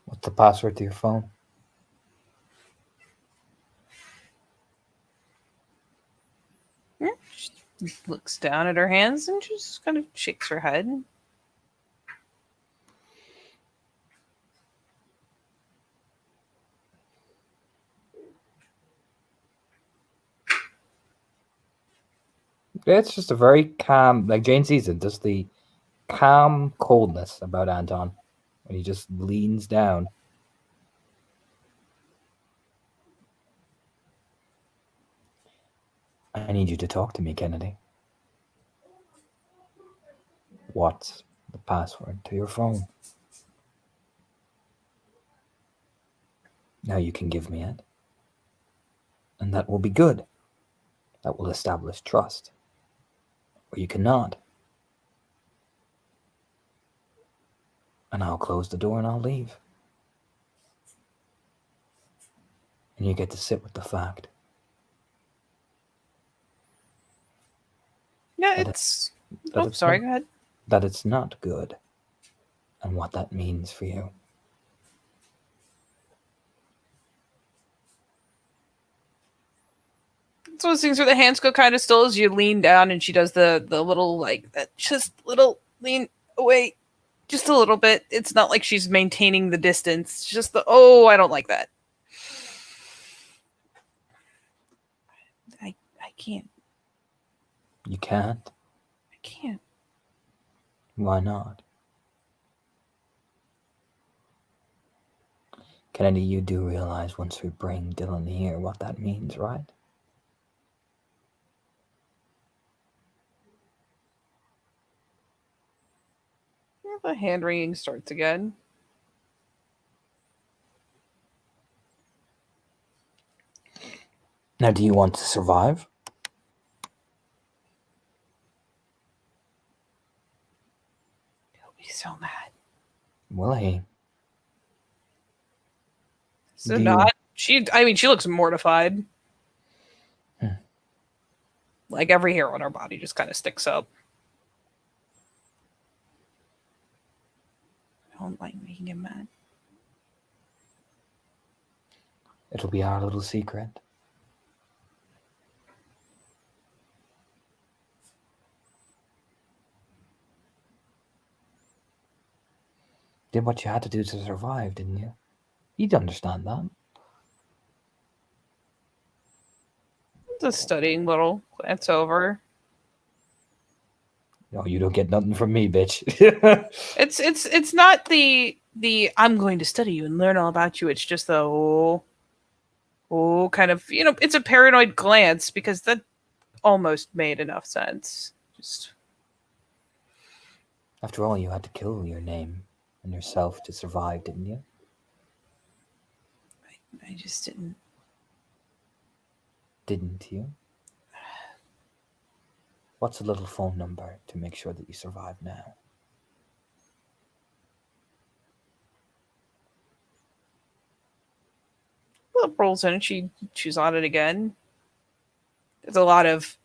What's the password to your phone? She looks down at her hands and just kind of shakes her head. It's just a very calm, Jane sees it, just the calm coldness about Anton when he just leans down. I need you to talk to me, Kennedy. What's the password to your phone? Now you can give me it. And that will be good. That will establish trust. Or you cannot. And I'll close the door and I'll leave. And you get to sit with the fact. Yeah, That it's. that Oh, it's sorry. not- Go ahead. That it's not good. And what that means for you. It's one of those things where the hands go kind of still as you lean down, and she does the little like that, just little lean away, just a little bit. It's not like she's maintaining the distance. It's just the I don't like that. I can't. You can't? I can't. Why not? Kennedy, you do realize once we bring Dylan here what that means, right? The hand wringing starts again. Now, do you want to survive? He'll be so mad. Will he? So Do you- not. She looks mortified. Like every hair on her body just kind of sticks up. I don't like making him mad. It'll be our little secret. Did what you had to do to survive, didn't you? You'd understand that. Just studying little glance over. No, you don't get nothing from me, bitch. It's not the I'm going to study you and learn all about you. It's just the kind of it's a paranoid glance because that almost made enough sense. Just After all, you had to kill your name and yourself to survive, didn't you? I just didn't. Didn't you? What's a little phone number to make sure that you survive now? Well, rolls in and she's on it again. There's a lot of.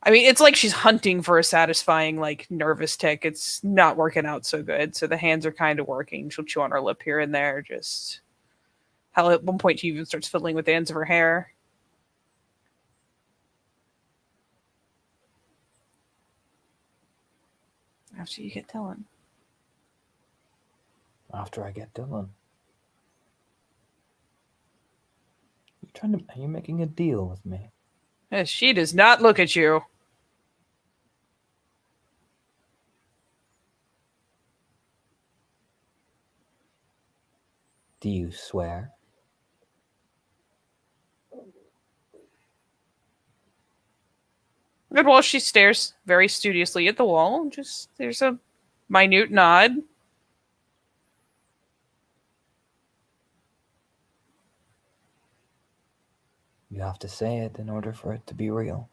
It's like she's hunting for a satisfying, like, nervous tick. It's not working out so good. So the hands are kind of working. She'll chew on her lip here and there. Just hell, at one point she even starts fiddling with the ends of her hair. After you get Dylan. After I get Dylan. Are you making a deal with me? Yes, she does not look at you. Do you swear? And while she stares very studiously at the wall, there's a minute nod. You have to say it in order for it to be real.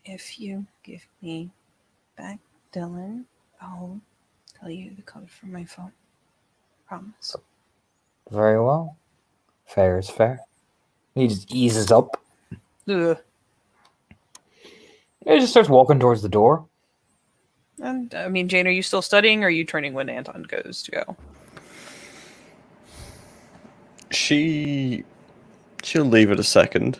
If you give me back Dylan, I'll tell you the code for my phone. Promise. Very well. Fair is fair. He just eases up. Ugh. He just starts walking towards the door. And Jane, are you still studying, or are you turning when Anton goes to go? She'll leave it a second.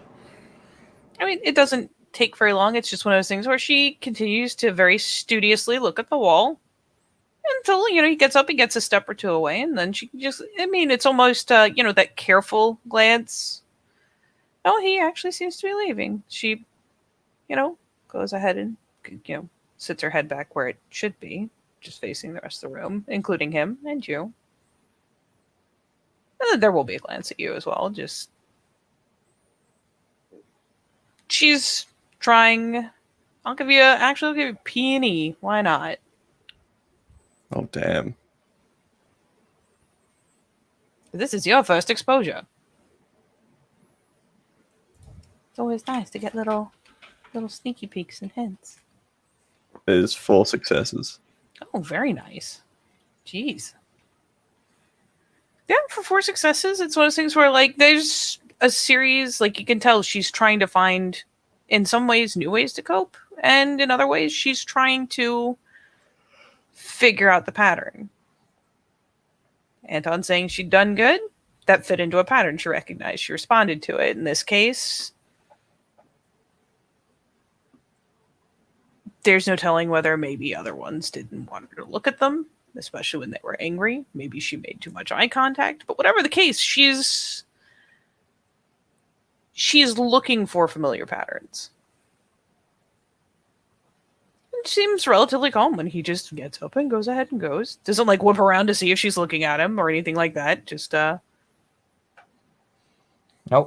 It doesn't take very long. It's just one of those things where she continues to very studiously look at the wall until, he gets up, he gets a step or two away, and then she just, it's almost, that careful glance. Oh, he actually seems to be leaving. She, goes ahead and sits her head back where it should be, just facing the rest of the room, including him and you. And then there will be a glance at you as well. Just she's trying. I'll give you peony. Why not? Oh damn! This is your first exposure. It's always nice to get little sneaky peeks and hints. It is 4 successes. Oh, very nice. Jeez. Yeah, for 4 successes, it's one of those things where, like, there's a series, like, you can tell she's trying to find, in some ways, new ways to cope, and in other ways, she's trying to figure out the pattern. Anton saying she'd done good, that fit into a pattern she recognized. She responded to it. In this case, there's no telling whether maybe other ones didn't want her to look at them, especially when they were angry. Maybe she made too much eye contact. But whatever the case, she's looking for familiar patterns. It seems relatively calm when he just gets up and goes ahead and goes. Doesn't like whip around to see if she's looking at him or anything like that. Just Nope.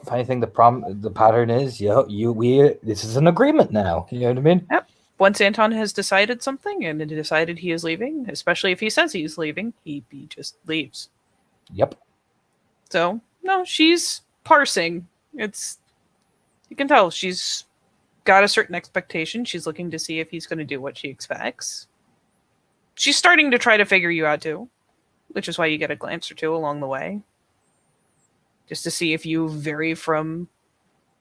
If anything, the pattern is this is an agreement now. You know what I mean? Yep. Once Anton has decided something and decided he is leaving, especially if he says he's leaving, he just leaves. Yep. So, no, she's parsing. You can tell she's got a certain expectation. She's looking to see if he's going to do what she expects. She's starting to try to figure you out too, which is why you get a glance or two along the way. Just to see if you vary from,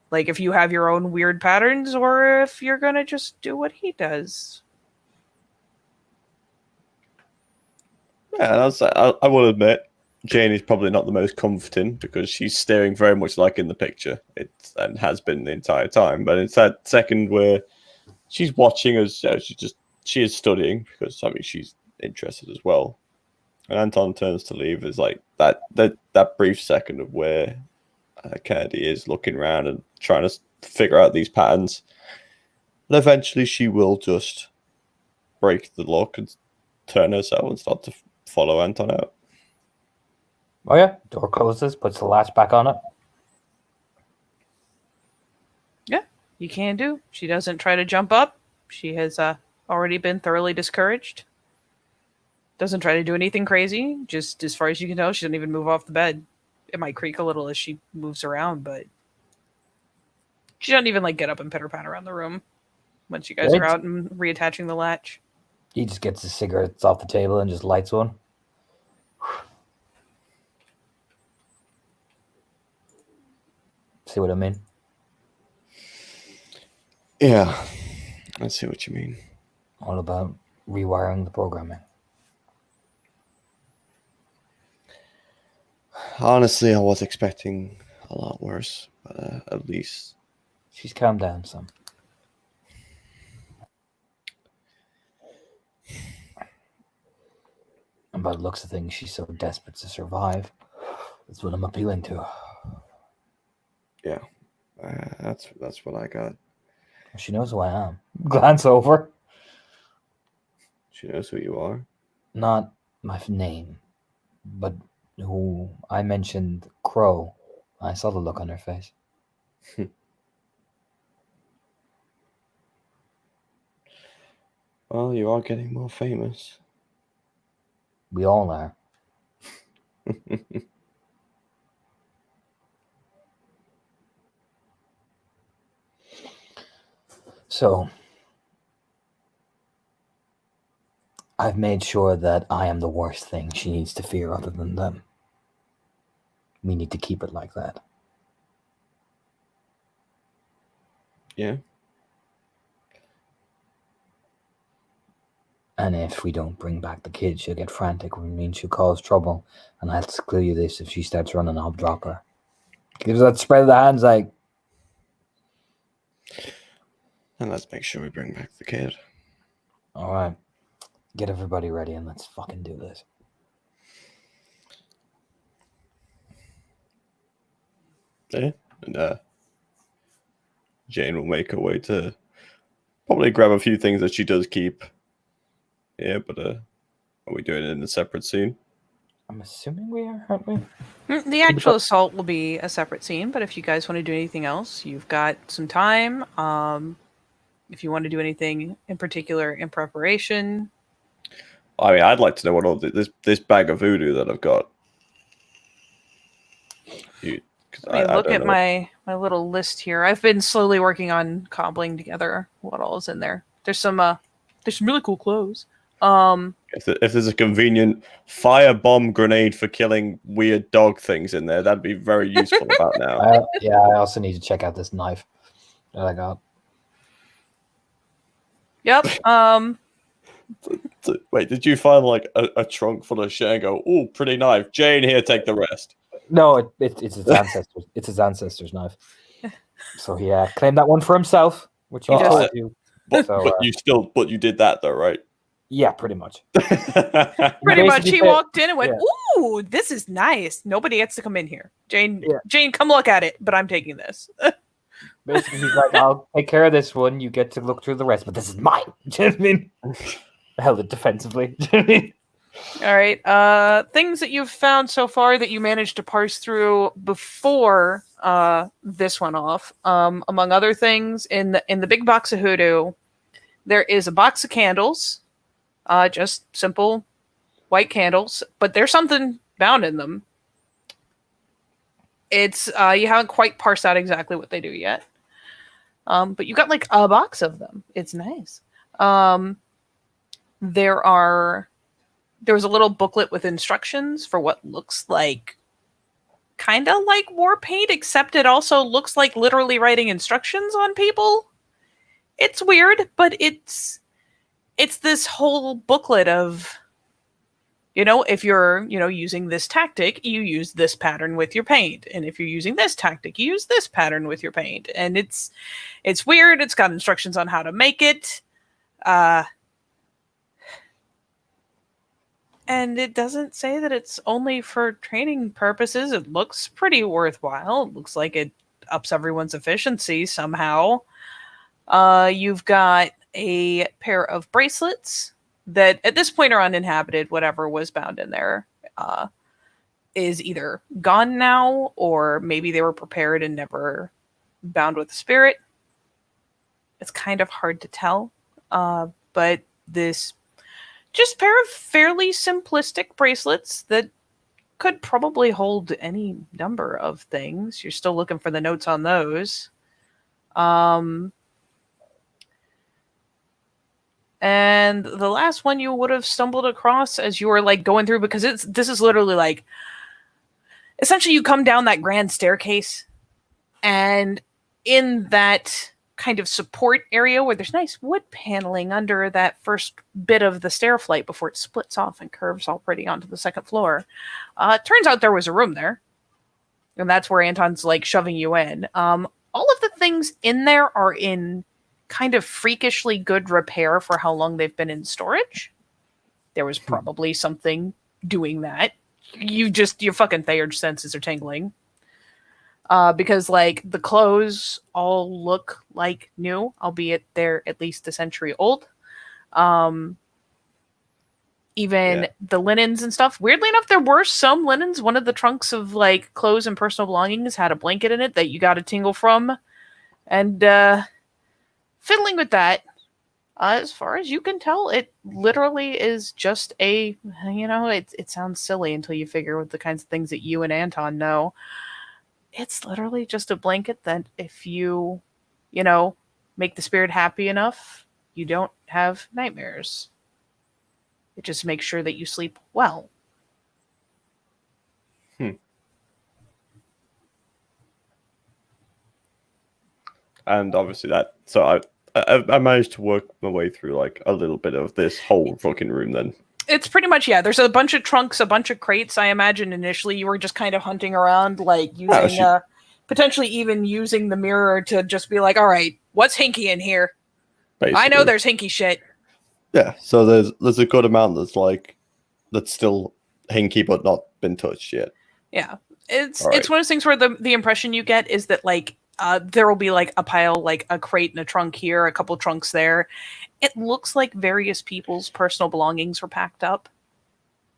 like, if you have your own weird patterns or if you're going to just do what he does. Yeah, I will admit, Jane is probably not the most comforting because she's staring very much like in the picture. And has been the entire time. But it's that second where she's watching as she is studying because she's interested as well. And Anton turns to leave. Is like that brief second of where Kennedy is looking around and trying to figure out these patterns. And eventually she will just break the lock and turn herself and start to follow Anton out. Oh yeah, door closes, puts the latch back on it. Yeah, you can do. She doesn't try to jump up. She has already been thoroughly discouraged. Doesn't try to do anything crazy. Just as far as you can tell, she doesn't even move off the bed. It might creak a little as she moves around, but she doesn't even like get up and pitter patter around the room once you guys are out and reattaching the latch. He just gets his cigarettes off the table and just lights one. See what I mean? Yeah, I see what you mean. All about rewiring the programming. Honestly, I was expecting a lot worse, but at least she's calmed down some. And by the looks of things, she's so desperate to survive. That's what I'm appealing to. Yeah, that's what I got. She knows who I am. Glance over. She knows who you are. Not my name, but who I mentioned, Crow. I saw the look on her face. Well, you are getting more famous. We all are. So, I've made sure that I am the worst thing she needs to fear other than them. We need to keep it like that. Yeah. And if we don't bring back the kid, she'll get frantic, which means she'll cause trouble. And I'll clear you this, if she starts running, I'll drop her. Gives that spread of the hands like... And let's make sure we bring back the kid. All right. Get everybody ready and let's fucking do this. Yeah. And Jane will make her way to probably grab a few things that she does keep. Yeah, but are we doing it in a separate scene? I'm assuming we are, aren't we? The actual assault will be a separate scene, but if you guys want to do anything else, you've got some time. If you want to do anything in particular in preparation. I mean, I'd like to know what all this bag of voodoo that I've got. Let me look at my little list here. I've been slowly working on cobbling together what all is in there. There's some really cool clothes. If there's a convenient firebomb grenade for killing weird dog things in there, that'd be very useful about now. Yeah, I also need to check out this knife that I got. Yep. Wait, did you find like a trunk full of shit and go, "Oh, pretty knife, Jane, here, take the rest"? No, it's his ancestors. It's his ancestors' knife. So yeah, claimed that one for himself, which he told you. But you did that though, right? Yeah, pretty much. Pretty much. He walked in and went, "Ooh, this is nice. Nobody gets to come in here. Jane, come look at it, but I'm taking this." Basically, he's like, "I'll take care of this one. You get to look through the rest, but this is mine." Do you know what I mean? Held it defensively. Do you know what I mean? All right. Things that you've found so far that you managed to parse through before this one off. Among other things, in the big box of hoodoo, there is a box of candles. Just simple white candles, but there's something bound in them. It's you haven't quite parsed out exactly what they do yet. But you got like a box of them. It's nice. There was a little booklet with instructions for what looks like kind of like war paint, except it also looks like literally writing instructions on people. It's weird, but it's this whole booklet of, if you're, using this tactic, you use this pattern with your paint. And if you're using this tactic, you use this pattern with your paint. And it's weird. It's got instructions on how to make it. And it doesn't say that it's only for training purposes. It looks pretty worthwhile. It looks like it ups everyone's efficiency somehow. You've got a pair of bracelets that at this point are uninhabited. Whatever was bound in there is either gone now, or maybe they were prepared and never bound with the spirit. It's kind of hard to tell. But this just pair of fairly simplistic bracelets that could probably hold any number of things. You're still looking for the notes on those. And the last one you would have stumbled across as you were like going through, because this is literally like, essentially you come down that grand staircase, and in that kind of support area where there's nice wood paneling under that first bit of the stair flight before it splits off and curves all pretty onto the second floor. It turns out there was a room there, and that's where Anton's like shoving you in. All of the things in there are in kind of freakishly good repair for how long they've been in storage. There was probably something doing that. Your fucking Theurge senses are tingling. Because like the clothes all look like new, albeit they're at least a century old. Even the linens and stuff. Weirdly enough, there were some linens. One of the trunks of like clothes and personal belongings had a blanket in it that you got a tingle from. And fiddling with that, as far as you can tell, it literally is just it sounds silly until you figure out the kinds of things that you and Anton know. It's literally just a blanket that if you, make the spirit happy enough, you don't have nightmares. It just makes sure that you sleep well. And obviously so I managed to work my way through like a little bit of this whole fucking room then. It's pretty much, there's a bunch of trunks, a bunch of crates. I imagine initially you were just kind of hunting around, like using, potentially even using the mirror to just be like, all right, what's hinky in here? Basically. I know there's hinky shit. Yeah, so there's a good amount that's still hinky but not been touched yet. Yeah, it's one of those things where the impression you get is that like There will be like a pile, like a crate and a trunk here, a couple trunks there. It looks like various people's personal belongings were packed up,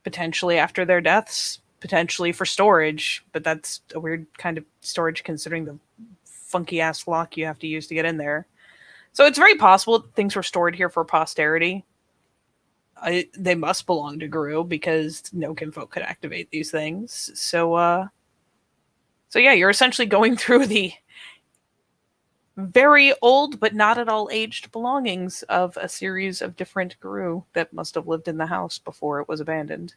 potentially after their deaths, potentially for storage. But that's a weird kind of storage considering the funky ass lock you have to use to get in there. So it's very possible that things were stored here for posterity. They must belong to Gru because no kinfolk could activate these things. So yeah, you're essentially going through the very old but not at all aged belongings of a series of different Gru that must have lived in the house before it was abandoned.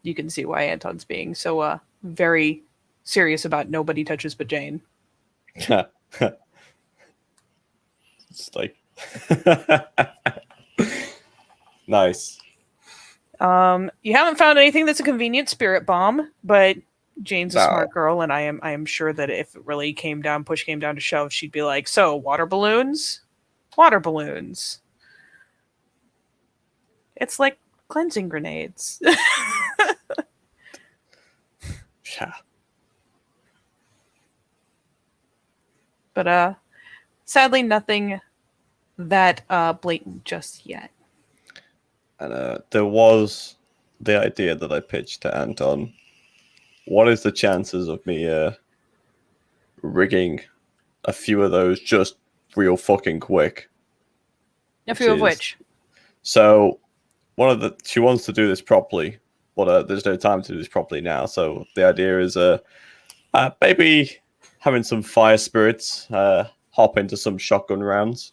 You can see why Anton's being so very serious about nobody touches but Jane. It's like nice. You haven't found anything that's a convenient spirit bomb, but Jane's a No. smart girl, and I am sure that if it really push came down to shove, she'd be like, "So, water balloons, water balloons." It's like cleansing grenades. Yeah. But sadly, nothing that blatant just yet. And there was the idea that I pitched to Anton. What is the chances of me rigging a few of those just real fucking quick? A few of which? So she wants to do this properly, but there's no time to do this properly now. So the idea is maybe having some fire spirits hop into some shotgun rounds.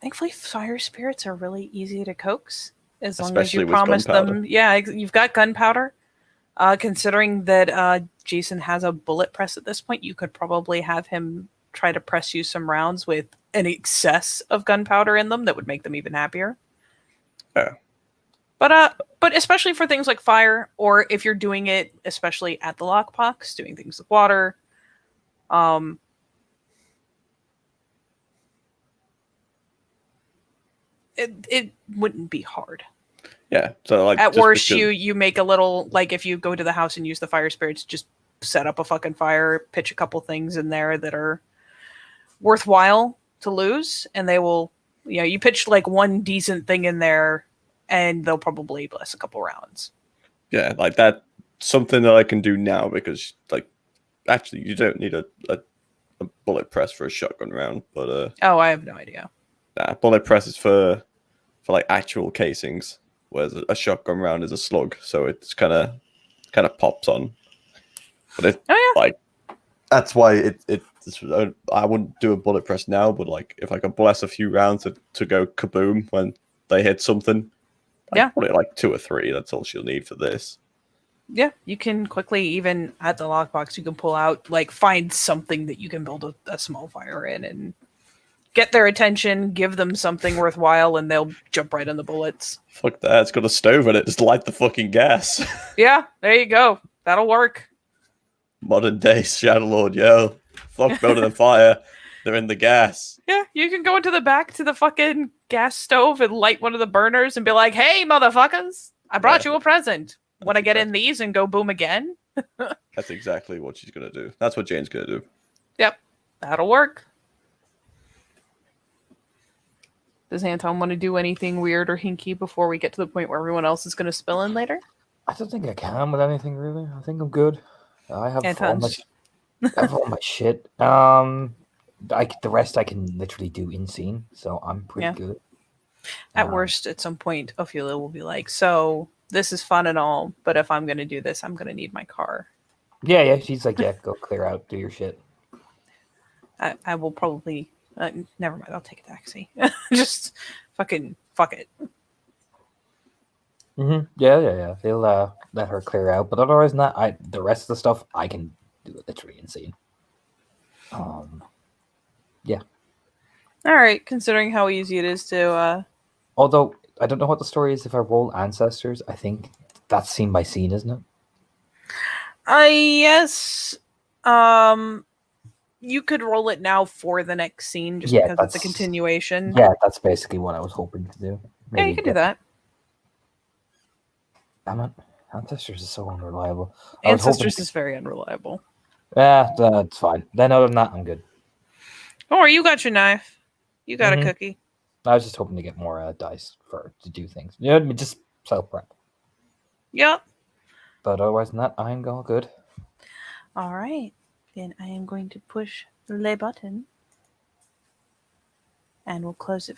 Thankfully, fire spirits are really easy to coax as long as Especially you with promise gunpowder. them. Yeah, you've got gunpowder. Considering that Jason has a bullet press at this point, you could probably have him try to press you some rounds with an excess of gunpowder in them that would make them even happier. Yeah. But especially for things like fire, or if you're doing it, especially at the lockbox, doing things with water, it wouldn't be hard. Yeah. So like At just worst, because- you make a little, like if you go to the house and use the fire spirits, just set up a fucking fire, pitch a couple things in there that are worthwhile to lose, and they will, you pitch like one decent thing in there, and they'll probably bless a couple rounds. Yeah, like that. Something that I can do now because like actually you don't need a bullet press for a shotgun round, but Oh, I have no idea. bullet press is for like actual casings, whereas a shotgun round is a slug, so it's kind of pops on. But like that's why I wouldn't do a bullet press now, but like if I could bless a few rounds to go kaboom when they hit something, probably like 2 or 3. That's all she'll need for this. Yeah, you can quickly, even at the lockbox, you can pull out, like, find something that you can build a small fire in and get their attention, give them something worthwhile, and they'll jump right on the bullets. Fuck that, it's got a stove in it, just light the fucking gas. Yeah, there you go. That'll work. Modern day Shadowlord, yo. Fuck building a fire, they're in the gas. Yeah, you can go into the back to the fucking gas stove and light one of the burners and be like, "Hey, motherfuckers, I brought you a present. Want to get in these and go boom again?" That's exactly what she's gonna do. That's what Jane's gonna do. Yep, that'll work. Does Anton want to do anything weird or hinky before we get to the point where everyone else is going to spill in later? I don't think I can with anything really. I think I'm good. I have all my shit. The rest I can literally do in scene, so I'm pretty good. At worst, at some point, Ophelia will be like, "So this is fun and all, but if I'm going to do this, I'm going to need my car." Yeah. She's like, "Yeah, go clear out, do your shit." I will probably. Never mind. I'll take a taxi. Just fucking fuck it. Mm-hmm. Yeah. They'll let her clear out, but otherwise, the rest of the stuff I can do it literally in scene. Yeah. All right. Considering how easy it is to. Although I don't know what the story is if I roll ancestors. I think that's scene by scene, isn't it? Yes. You could roll it now for the next scene, just because it's a continuation. Yeah, that's basically what I was hoping to do. Maybe you can do that. Damn it. Ancestors is so unreliable. Ancestors is very unreliable. Yeah, that's fine. Then other than that, I'm good. Don't worry, you got your knife. You got Mhm. a cookie. I was just hoping to get more dice to do things. You know, just self prep. Yep. But otherwise than that, I'm all good. All right. Then I am going to push the button. And we'll close it for